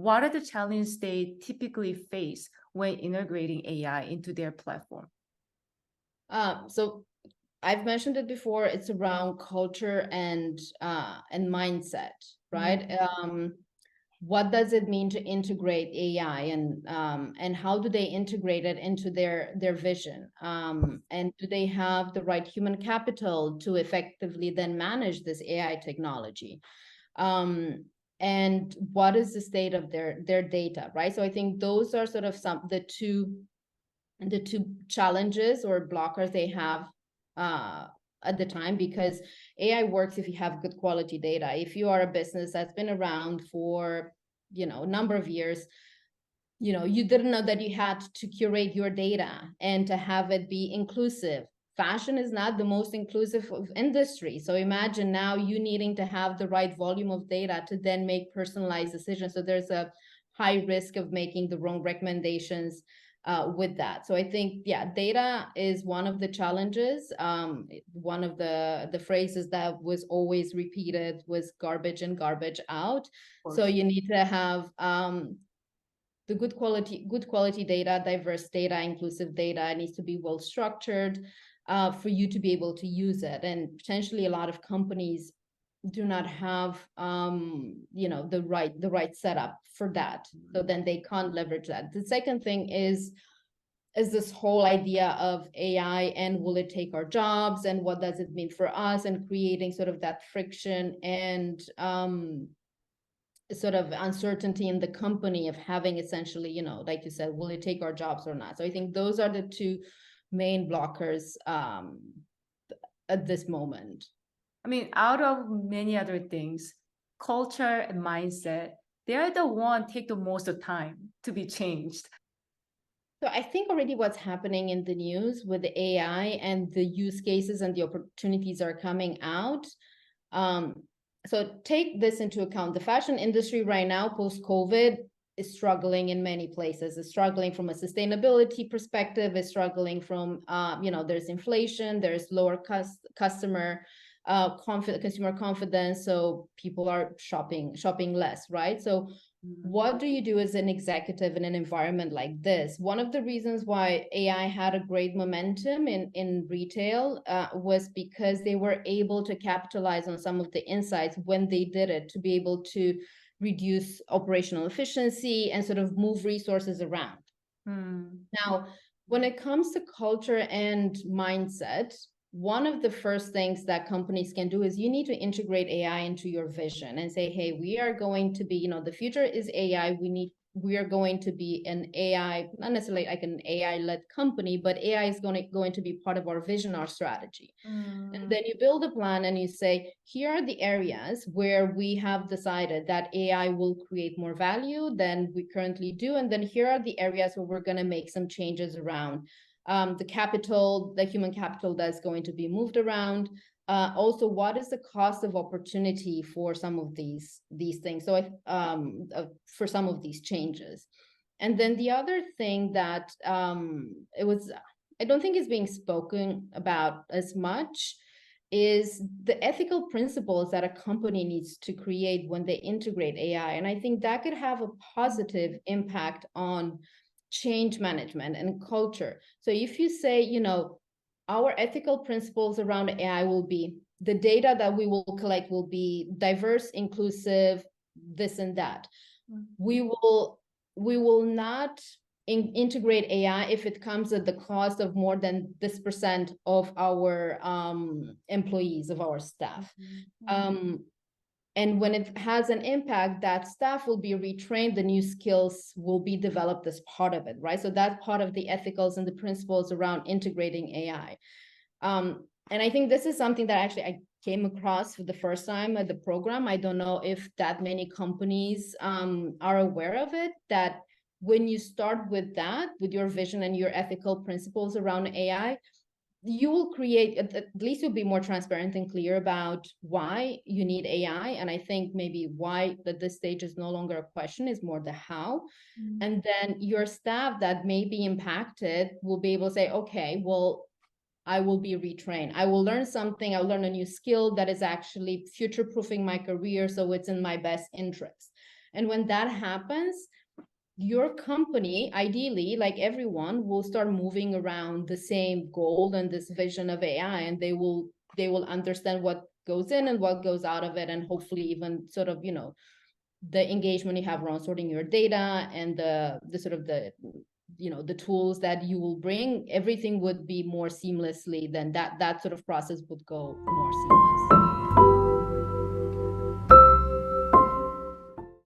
what are the challenges they typically face when integrating AI into their platform? So I've mentioned it before. It's around culture and mindset, right? What does it mean to integrate AI, and how do they integrate it into their vision? And do they have the right human capital to effectively then manage this AI technology? And what is the state of their data, right? So I think those are sort of the two challenges or blockers they have at the time, because AI works if you have good quality data. If you are a business that's been around for a number of years, you didn't know that you had to curate your data and to have it be inclusive. Fashion is not the most inclusive of industry. So imagine now you needing to have the right volume of data to then make personalized decisions. So there's a high risk of making the wrong recommendations with that. So I think, yeah, data is one of the challenges. One of the phrases that was always repeated was garbage in, garbage out. So you need to have the good quality data, diverse data, inclusive data. It needs to be well structured for you to be able to use it. And potentially a lot of companies do not have the right setup for that, so then they can't leverage that. The second thing is this whole idea of AI and will it take our jobs, and what does it mean for us, and creating sort of that friction and sort of uncertainty in the company of having essentially, like you said, will it take our jobs or not? So I think those are the two main blockers at this moment. I mean, out of many other things, culture and mindset, they're the one take the most of time to be changed. So I think already what's happening in the news with the AI and the use cases and the opportunities are coming out. So take this into account. The fashion industry right now, post-COVID, is struggling in many places. It's struggling from a sustainability perspective. It's struggling from, there's inflation, there's lower consumer confidence. So people are shopping less, right? So what do you do as an executive in an environment like this? One of the reasons why AI had a great momentum in retail was because they were able to capitalize on some of the insights when they did it, to be able to reduce operational efficiency and sort of move resources around. Now, when it comes to culture and mindset, one of the first things that companies can do is you need to integrate AI into your vision and say, hey, we are going to be, the future is AI. We are going to be an AI, not necessarily like an AI-led company, but AI is going to be part of our vision, our strategy. And then you build a plan and you say, here are the areas where we have decided that AI will create more value than we currently do. And then here are the areas where we're going to make some changes around the human capital that's going to be moved around. Also, what is the cost of opportunity for some of these things? So for some of these changes. And then the other thing that I don't think is being spoken about as much is the ethical principles that a company needs to create when they integrate AI. And I think that could have a positive impact on change management and culture. So if you say, our ethical principles around AI will be the data that we will collect will be diverse, inclusive, this and that. We will not integrate AI if it comes at the cost of more than this % of our employees, of our staff. And when it has an impact, that staff will be retrained, the new skills will be developed as part of it, right? So that's part of the ethicals and the principles around integrating AI. And I think this is something that actually I came across for the first time at the program. I don't know if that many companies are aware of it, that when you start with that, with your vision and your ethical principles around AI, you will create, at least you'll be more transparent and clear about why you need AI. And I think maybe why at this stage is no longer a question, is more the how. And then your staff that may be impacted will be able to say, okay, well, I will be retrained. I will learn something. I'll learn a new skill that is actually future-proofing my career. So it's in my best interest. And when that happens, your company, ideally, like everyone, will start moving around the same goal and this vision of AI, and they will understand what goes in and what goes out of it, and hopefully even sort of, you know, the engagement you have around sorting your data and the sort of the, you know, the tools that you will bring, everything would be more seamlessly, then that sort of process would go more seamless.